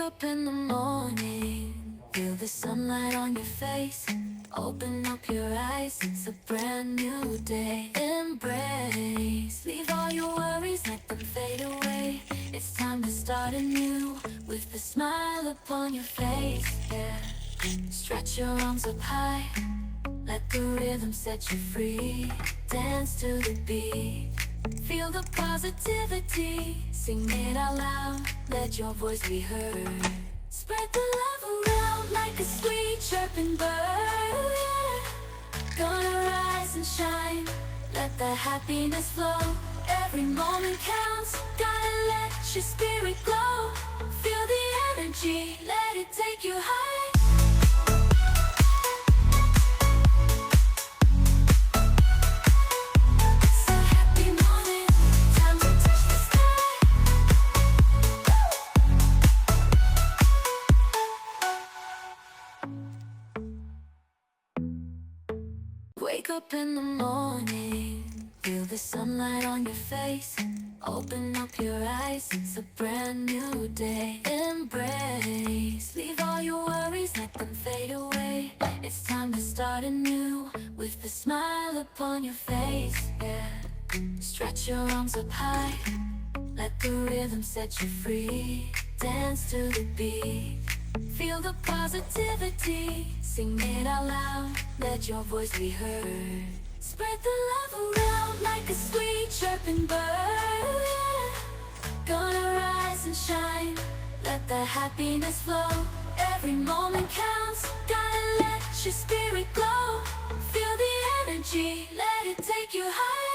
up in the morning, feel the sunlight on your face. Open up your eyes, it's a brand new day. Embrace, leave all your worries, let them fade away. It's time to start anew, with a smile upon your face, yeah. Stretch your arms up high, let the rhythm set you free. Dance to the beat, feel the positivity. Sing it out loud, let your voice be heard. Spread the love around like a sweet chirping bird, yeah. Gonna rise and shine, let the happiness flow. Every moment counts, gotta let your spirit glow. Feel the energy, let it take you high. Wake up in the morning, feel the sunlight on your face. Open up your eyes, it's a brand new day. Embrace, leave all your worries, let them fade away. It's time to start anew, with a smile upon your face, yeah. Stretch your arms up high, let the rhythm set you free. Dance to the beat, feel the positivity. Sing it out loud, let your voice be heard. Spread the love around like a sweet chirping bird, yeah. Gonna rise and shine, let the happiness flow. Every moment counts, gotta let your spirit glow. Feel the energy, let it take you higher.